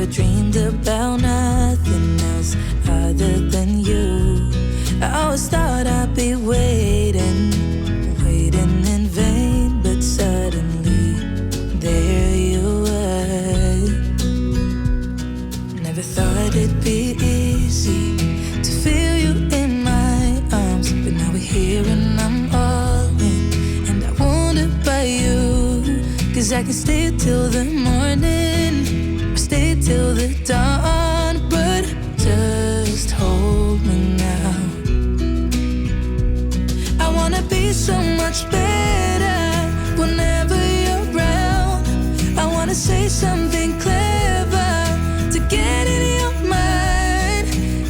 Never dreamed about nothing else other than you. I always thought I'd be waiting in vain, but suddenly there you were. Never thought it'd be easy to feel you in my arms, but now we're here and I'm all in, and I wonder about you. 'Cause I can stay till the morning, or stay till the dawn, but just hold me now. I wanna be so much better whenever you're around. I wanna say something clever to get in your mind.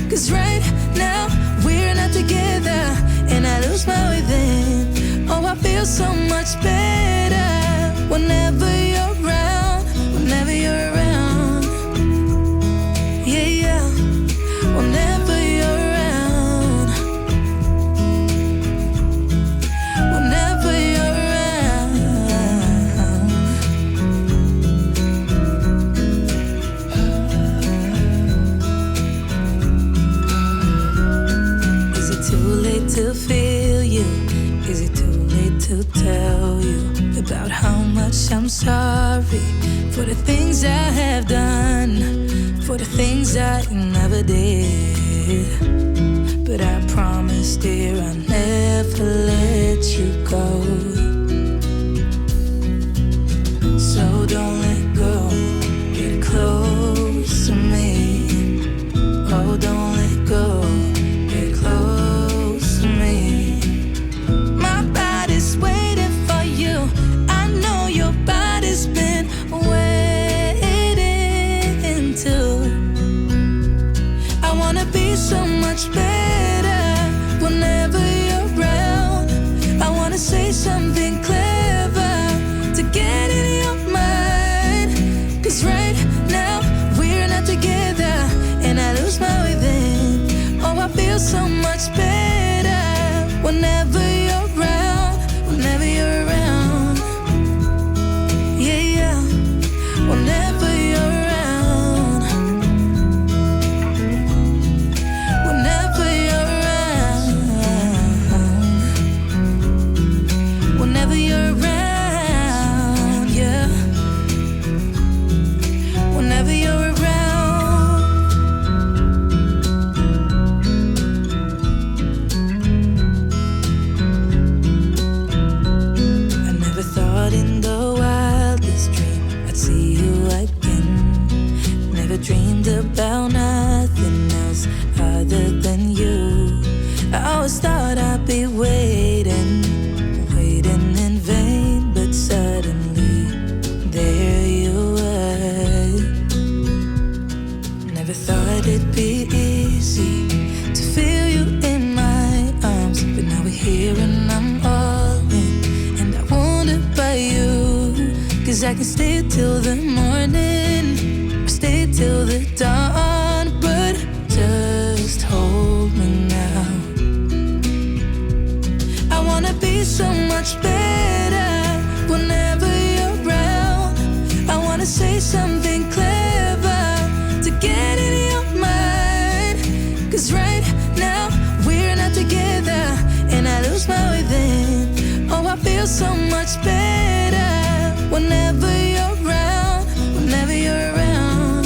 'Cause right now we're not together, and I lose my way then. Oh, I feel so much better whenever you're around, whenever you're around. Yeah, yeah, whenever you're around, whenever you're around. Is it too late to feel you? Is it too late to tell you about how much I'm sorry for the things I have done, for the things I never did? But I promise, dear, I'll never let you go. So don't let go, get close to me. Oh, don't let go, get close to me. My body's waiting for you. I know your body's been waiting too. I wanna be so much better whenever you're around. I wanna say something clever to get in your mind. 'Cause right now we're not together, and I lose my way then. Oh, I feel so much better whenever you're around, whenever you're around. Yeah, yeah, whenever you're around, whenever you're around, whenever you're around, yeah, whenever you're around. I never thought in the wildest dream I'd see you again. Never dreamed about nothing else other than you. I always thought I'd be waiting in vain, but suddenly there you were. Never thought it'd be easy to feel you in my arms, but now we're here and I'm all in, and I wonder about you. 'Cause I can stay till the morning, or stay till the dawn, but just hold me now. I wanna be so much better whenever you're around. I wanna say something clever to get in your mind. 'Cause right now we're not together, and I lose my way then. Oh, I feel so much better whenever you're around, whenever you're around.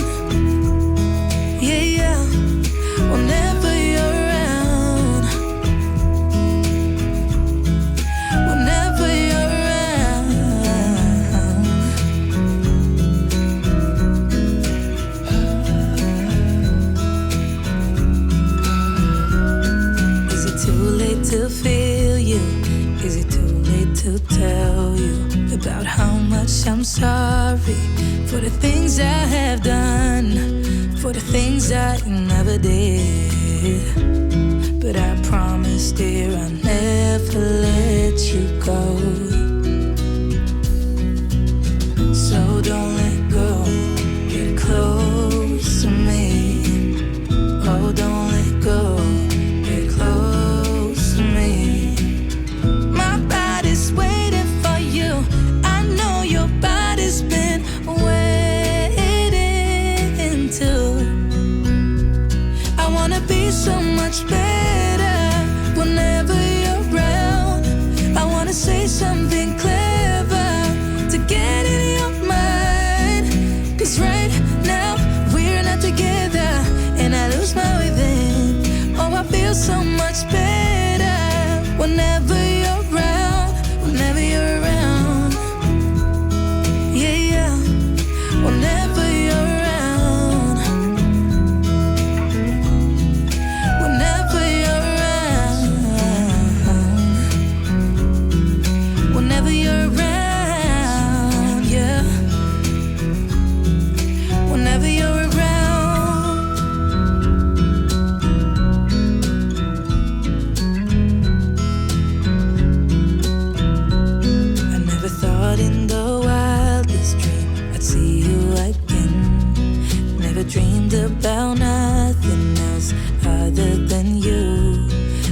Yeah, yeah, whenever you're around, whenever you're around. Is it too late to feel you? Is it too late to tell you about how much I'm sorry for the things I have done, for the things I never did? But I promise, dear, I'll never let you go. So don't let go, get close to me. Oh, don't let go, get close to me. My body's waiting for you. I know your body's been waiting right now we're not together, and I lose my way then. Oh, I feel so much better whenever you're around, whenever you're around. Yeah, yeah, whenever you're around, whenever you're around, whenever you're around, yeah, whenever you're around. I never thought in the wildest dream I'd see you again. Never dreamed about nothing else other than you.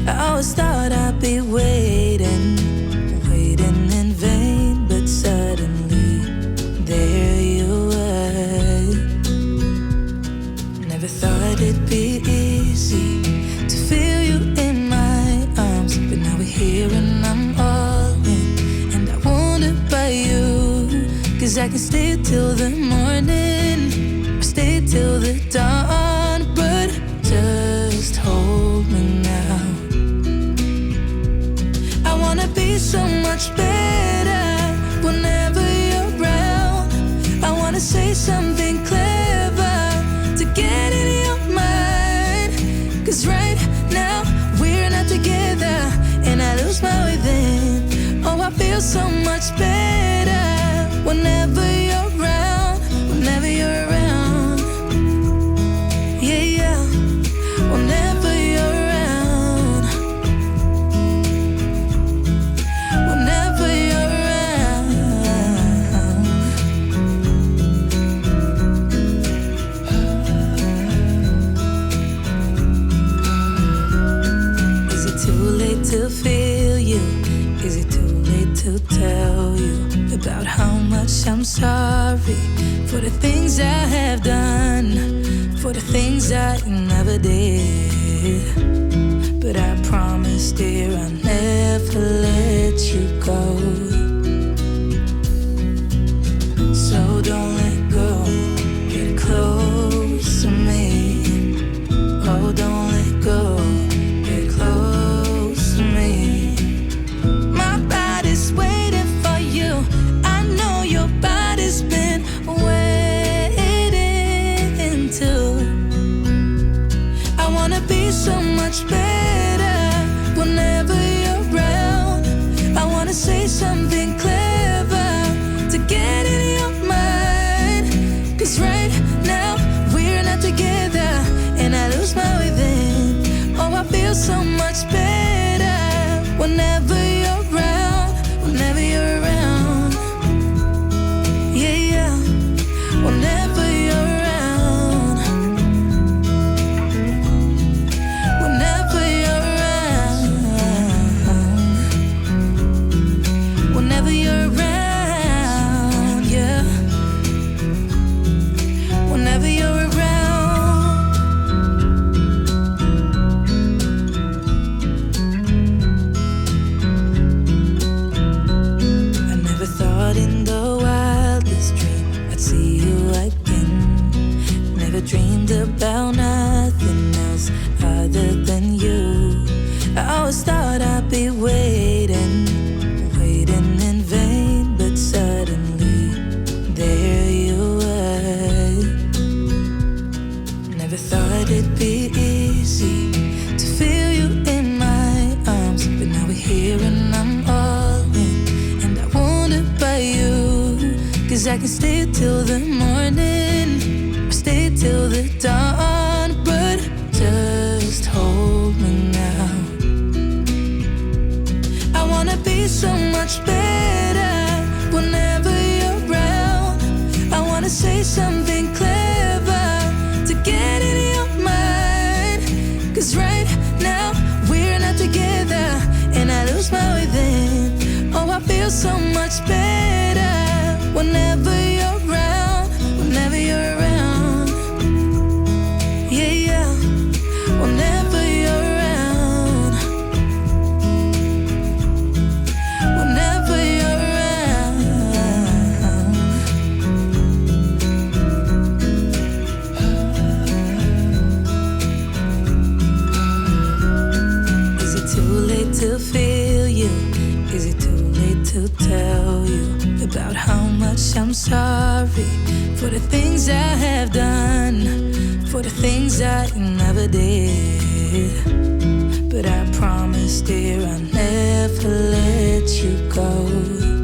I always thought I'd be waiting, waiting in vain, but suddenly there you were. Never thought it'd be easy to feel you in my arms, but now we're here and I'm all in, and I wonder about you. 'Cause I can stay till the morning, or stay till the dawn, but just hold me now. I wanna be so much better whenever you're around. I wanna say something clever to get in your mind. 'Cause right now we're not together, and I lose my way then. Oh, I feel so much better whenever you're around, whenever you're around. Yeah, yeah, whenever you're around, whenever you're around. Is it too late to feel you? Is it too late to tell you about how much I'm sorry for the things I have done, for the things I never did? But I promise, dear, I'll never let you go. So don't let go, get close to me. Oh, don't let go, get close to me. My body's waiting for you. I know your body's been waiting too. I wanna be so much better whenever you're around. I wanna say something clever to get in your mind. 'Cause right now we're not together, and I lose my way then. Oh, I feel so much better whenever you're around, whenever you're around. Yeah, yeah, whenever you're around, whenever you're around, whenever you're around, yeah, whenever you're around. I never thought in the wildest dream I'd see you again. Never dreamed about nothing else other than you. I always thought I'd be waiting, waiting in vain, but suddenly there you were. Never thought it'd be easy to feel you in my arms, but now we're here and I'm all in, and I wonder about you. 'Cause I can stay till the morning, or stay till the dawn, but just hold me now. I wanna be I'm sorry for the things I have done, for the things I never did. But I promise, dear, I'll never let you go.